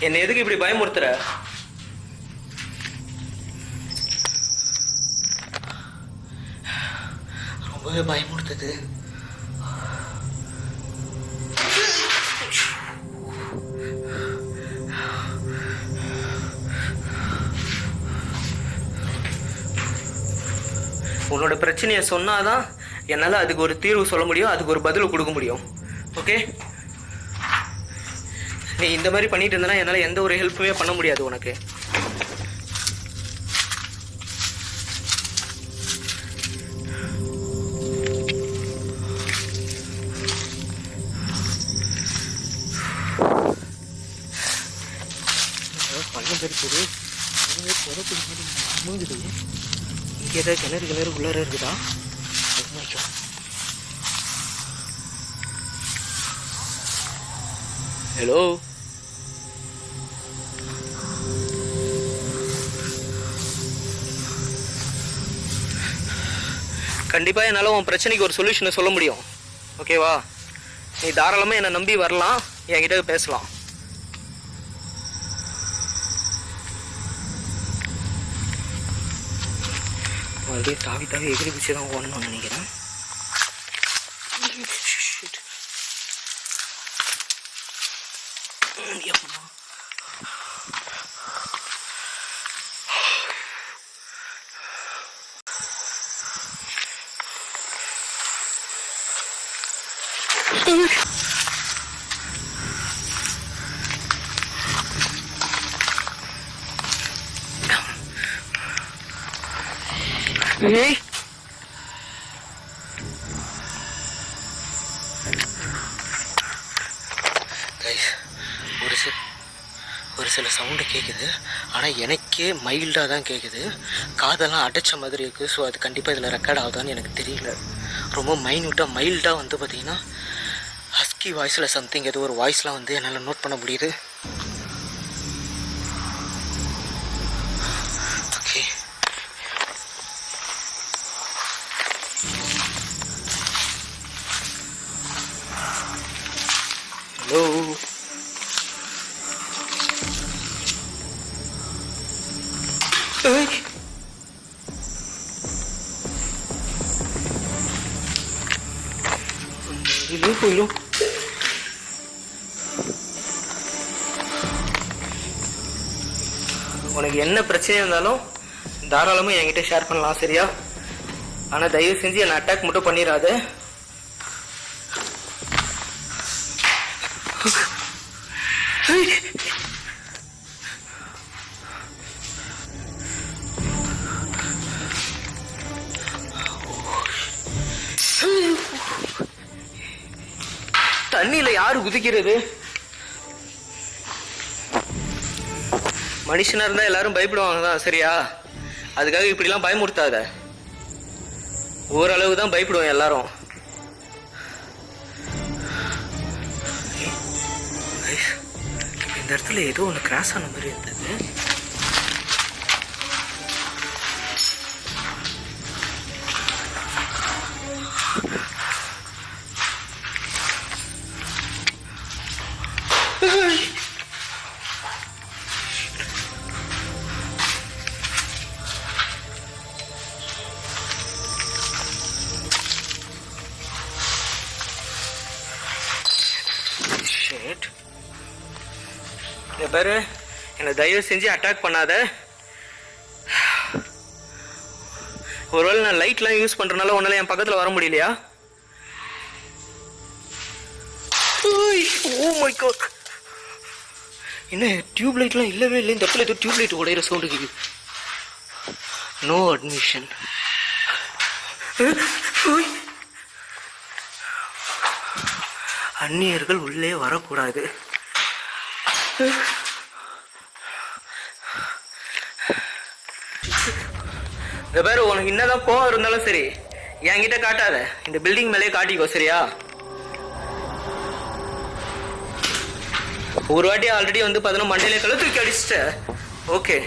என்னை எதுக்கு இப்படி பயமுறுத்துற? ரொம்பவே பயமுறுத்துது. உன்னோட பிரச்சனையை சொன்னாதான் என்னால் அதுக்கு ஒரு தீர்வு சொல்ல முடியும், அதுக்கு ஒரு பதில் கொடுக்க முடியும். ஓகே, நீ இந்த மாதிரி பண்ணிட்டு இருந்தனா என்னால் எந்த ஒரு ஹெல்ப்புமே பண்ண முடியாது உனக்கு. பள்ளம் பெருக்குது, இங்கே ஏதாவது கிணறு உள்ளார இருக்குதா? ஹலோ, கண்டிப்பாக என்னால் உன் பிரச்சனைக்கு ஒரு சொல்யூஷனை சொல்ல முடியும். ஓகேவா? நீ தாராளமாக என்னை நம்பி வரலாம், என்கிட்ட பேசலாம். மறுபடியும் தாவி தாவி எகிரி பிடிச்சி தான் ஓடணும்னு நினைக்கிறேன். Hey. ஒரு சில சவுண்டு கேட்குது, ஆனால் எனக்கே மைல்டாக தான் கேட்குது. காதெல்லாம் அடைச்ச மாதிரி இருக்குது. ஸோ அது கண்டிப்பாக இதில் ரெக்கார்ட் ஆகுதான்னு எனக்கு தெரியல. ரொம்ப மைல்டாக வந்து பார்த்திங்கன்னா ஹஸ்கி வாய்ஸில் சம்திங் ஏதோ ஒரு வாய்ஸ்லாம் வந்து என்னால் நோட் பண்ண முடியுது. ஓகே, ஹலோ, போயிடும். உனக்கு என்ன பிரச்சனை இருந்தாலும் தாராளமாக என்கிட்ட ஷேர் பண்ணலாம், சரியா? ஆனால் தயவு செஞ்சு என்னை அட்டாக் மட்டும் பண்ணிடாத. தண்ணியில யாரு குதிக்கிறது? மனுஷனா இருந்தா எல்லாரும் பயப்படுவாங்க தான், சரியா? அதுக்காக இப்படிலாம் பயமுறுத்தாத. ஓரளவு தான் பயப்படுவோம் எல்லாரும். இந்த இடத்துல ஏதோ ஒன்று கிராஸ் ஆன மாதிரி இருந்தது. பாரு, என்னை தயவு செஞ்சு அட்டாக் பண்ணாத. ஒருவேளை நான் லைட்லாம் யூஸ் பண்றதுனால உன்னால என் பக்கத்தில் வர முடியலையா? ஓ மை காட், என்ன டியூப் லைட்லாம் இல்லவே இல்லை. இந்த இடத்துல ஏதோ டியூப் லைட் உடையிற சவுண்டு கேக்குது. No admission. அந்நியர்கள் உள்ளே வரக்கூடாது. இந்த பேரு, உனக்கு என்னதான் கோவம் இருந்தாலும் சரி என்கிட்ட காட்டாத. இந்த பில்டிங் மேலே காட்டிக்கோ, சரியா? ஒரு வாட்டி ஆல்ரெடி வந்து பார்த்தோன்னா மண்டையில கழுத்துக்கு அடிச்சிட்ட. ஓகே,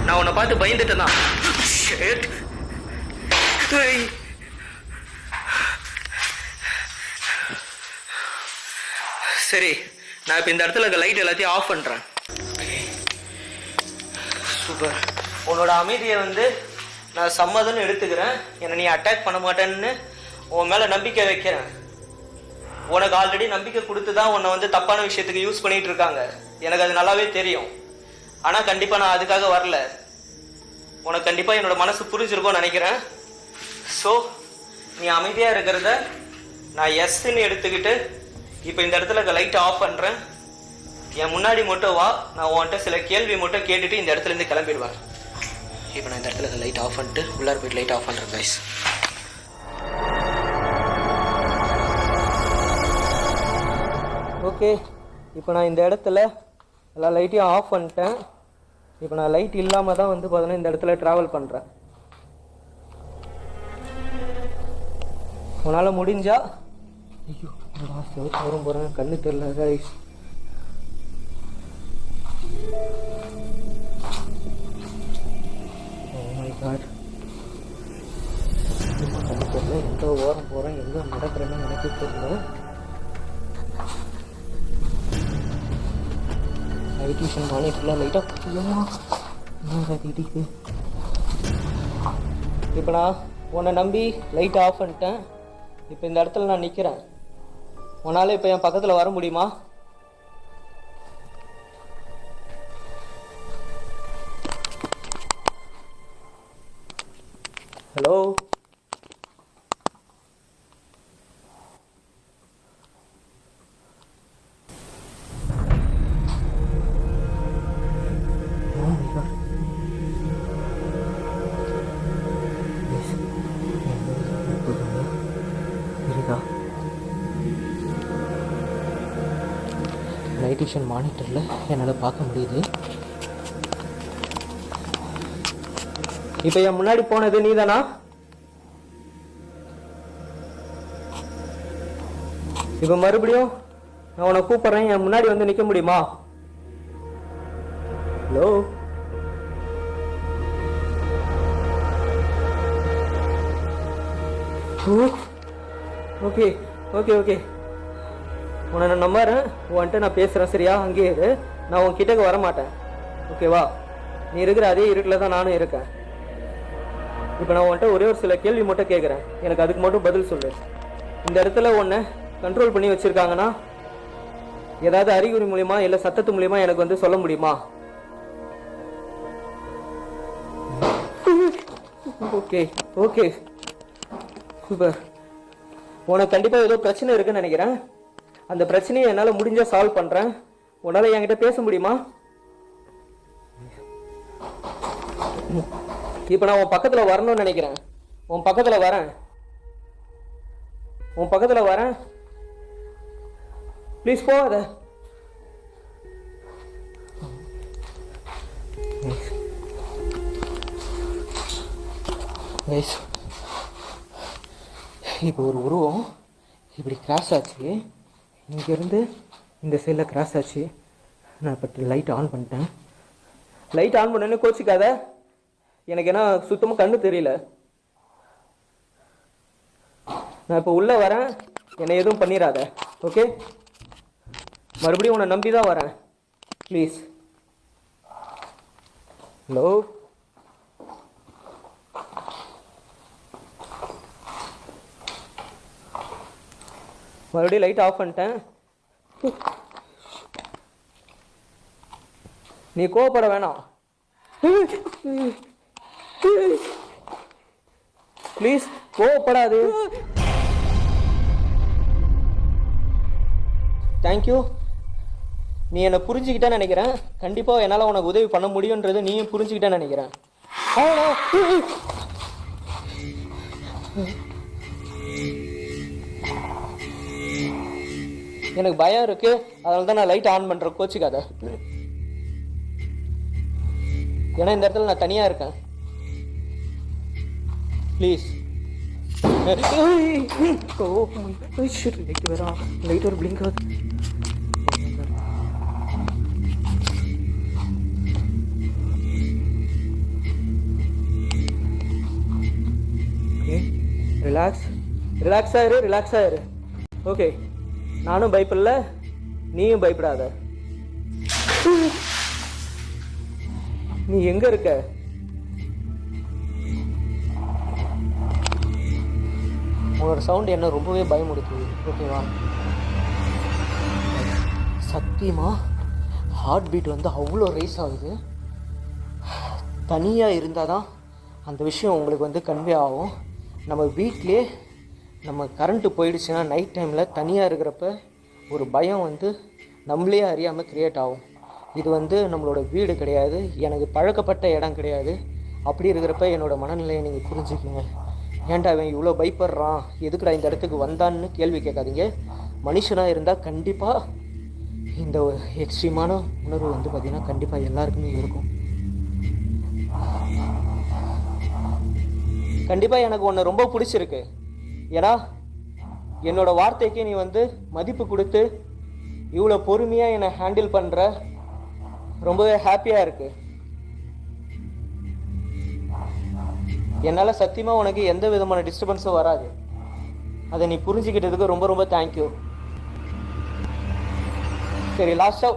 நான் உன்னை பார்த்து பயந்துட்டேன் தான். சரி, நான் இப்போ இந்த இடத்துல இருக்க லைட் எல்லாத்தையும் ஆஃப் பண்ணுறேன். சூப்பர். உன்னோட அமைதியை வந்து நான் சம்மதம்னு எடுத்துக்கிறேன். என்னை நீ அட்டாக் பண்ண மாட்டேன்னு உன் மேலே நம்பிக்கை வைக்கிறேன். உனக்கு ஆல்ரெடி நம்பிக்கை கொடுத்து தான் உன்னை வந்து தப்பான விஷயத்துக்கு யூஸ் பண்ணிகிட்டு இருக்காங்க. எனக்கு அது நல்லாவே தெரியும். ஆனால் கண்டிப்பாக நான் அதுக்காக வரல. உனக்கு கண்டிப்பாக என்னோட மனசு புரிஞ்சிருக்கும்னு நினைக்கிறேன். ஸோ நீ அமைதியாக இருக்கிறத நான் எஸ்ன்னு எடுத்துக்கிட்டு இப்போ இந்த இடத்துல லைட்டை ஆஃப் பண்ணுறேன். என் முன்னாடி மட்டும் வா. நான் உன்கிட்ட சில கேள்வி மட்டும் கேட்டுட்டு இந்த இடத்துலேருந்து கிளம்பிடுவேன். இப்போ நான் இந்த இடத்துல லைட் ஆஃப் பண்ணிட்டு உள்ளார போய்ட்டு லைட் ஆஃப் பண்ணுறேன் கைஸ். ஓகே, இப்போ நான் இந்த இடத்துல எல்லா லைட்டையும் ஆஃப் பண்ணிட்டேன். இப்போ நான் லைட் இல்லாமல் தான் வந்து பார்த்தீங்கன்னா இந்த இடத்துல ட்ராவல் பண்ணுறேன். உன்னால் முடிஞ்சா ஐயோ செவத்து வரும் போகிறேன், கண்ணு தெரியல கைஸ். ஓ மை காட், கண்ணு தெரியல. எங்கே ஓரம் போகிறேன், எங்கே நடக்கிறேன்னு எனக்கு தெரியல. லைட்டிஷன் மானிட்டரில் லைட்டாக இடிக்கு. இப்போ நான் உன்னை நம்பி லைட் ஆஃப் பண்ணிட்டேன். இப்போ இந்த இடத்துல நான் நிற்கிறேன். உன்னால் இப்போ என் பக்கத்தில் வர முடியுமா? ஹலோ, லைட்டிஷன் மானிட்டரில் என்னால் பார்க்க முடியுது. இப்போ என் முன்னாடி போனது நீ தானா? இப்போ மறுபடியும் நான் உன்னை கூப்பிட்றேன், என் முன்னாடி வந்து நிற்க முடியுமா? ஹலோ, ஓகே ஓகே ஓகே, உன்னை நான் நம்புறேன். உன்கிட்ட நான் பேசுகிறேன், சரியா? அங்கேயே இரு, நான் உன் கிட்டக்கு வர மாட்டேன். ஓகேவா? நீ இருக்கிற அதே இருட்டில் தான் நானும் இருக்கேன். இப்போ நான் உன்கிட்ட ஒரே ஒரு சில கேள்வி மட்டும் கேட்குறேன், எனக்கு அதுக்கு மட்டும் பதில் சொல்லு. இந்த இடத்துல உன்னை கண்ட்ரோல் பண்ணி வச்சுருக்காங்கன்னா ஏதாவது அறிகுறி மூலியமா இல்லை சத்தத்து மூலியமா எனக்கு வந்து சொல்ல முடியுமா? Okay okay super. உனக்கு கண்டிப்பாக ஏதோ பிரச்சனை இருக்குன்னு நினைக்கிறேன். அந்த பிரச்சனையை என்னால் முடிஞ்சால் சால்வ் பண்ணுறேன். உன்னால் என்கிட்ட பேச முடியுமா? இப்போ நான் உன் பக்கத்தில் வரணும்னு நினைக்கிறேன். உன் பக்கத்தில் வரேன். ப்ளீஸ் போகாத. இப்போ ஒரு உருவம் இப்படி கிராஸ் ஆச்சு, இங்கேருந்து இந்த சைடில் கிராஸ் ஆச்சு. நான் இப்போ லைட் ஆன் பண்ணிட்டேன். லைட் ஆன் பண்ணேன்னு கோச்சிக்காத, எனக்கு ஏன்னா சுத்தமாக கண்ணு தெரியல. நான் இப்போ உள்ளே வரேன், என்னை எதுவும் பண்ணிடாத. ஓகே, மறுபடியும் உன்னை நம்பி தான் வரேன். ப்ளீஸ். ஹலோ, மறுபடியும் லைட் ஆஃப் பண்ணிட்டேன். நீ கோவப்பட வேணாம் ப்ளீஸ், கோவப்படாது. தேங்க்யூ. நீ என்னை புரிஞ்சுக்கிட்டேன்னு நினைக்கிறேன். கண்டிப்பாக என்னால் உனக்கு உதவி பண்ண முடியுன்றது நீயும் புரிஞ்சுக்கிட்டேன்னு நினைக்கிறேன். எனக்கு பயம் இருக்கு, அதனால தான் நான் லைட் ஆன் பண்றேன். கோச்சிக்காத. ஏன்னா இந்த இடத்துல நான் தனியா இருக்கேன். ப்ளீஸ். லைட் ஒரு பிளிங்க் ஆகுது. ரிலாக்ஸாக இரு. ஓகே, நானும் பயப்படல, நீயும் பயப்படாத. நீ எங்க இருக்க? உன்னோட சவுண்ட் என்ன ரொம்பவே பயமுடுத்துது. ஓகேவா? சத்தியமா ஹார்ட் பீட் வந்து அவ்வளோ ரைஸ் ஆகுது. தனியாக இருந்தால் தான் அந்த விஷயம் உங்களுக்கு வந்து கன்வே ஆகும். நம்ம வீட்டிலே நம்ம கரண்ட்டு போயிடுச்சுன்னா நைட் டைமில் தனியாக இருக்கிறப்ப ஒரு பயம் வந்து நம்மளே அறியாமல் க்ரியேட் ஆகும். இது வந்து நம்மளோட வீடு கிடையாது, எனக்கு பழக்கப்பட்ட இடம் கிடையாது. அப்படி இருக்கிறப்ப என்னோடய மனநிலையை நீங்கள் புரிஞ்சுக்கிங்க. ஏன்டா அவன் இவ்வளோ பயப்படுறான், எதுக்குடா இந்த இடத்துக்கு வந்தான்னு கேள்வி கேட்காதீங்க. மனுஷனாக இருந்தால் கண்டிப்பாக இந்த எக்ஸ்ட்ரீமான உணர்வு வந்து பார்த்திங்கன்னா கண்டிப்பாக எல்லாருக்குமே இருக்கும். கண்டிப்பாக எனக்கு ஒன்று ரொம்ப பிடிச்சிருக்கு. ஏன்னா என்னோடய வார்த்தைக்கு நீ வந்து மதிப்பு கொடுத்து இவ்வளோ பொறுமையாக என்னை ஹேண்டில் பண்ணுற, ரொம்பவே ஹாப்பியாக இருக்குது. என்னால் சத்தியமாக உனக்கு எந்த விதமான டிஸ்டர்பன்ஸும் வராது. அதை நீ புரிஞ்சுக்கிட்டதுக்கு ரொம்ப ரொம்ப தேங்க்யூ. சரி, லாஸ்ட்டாக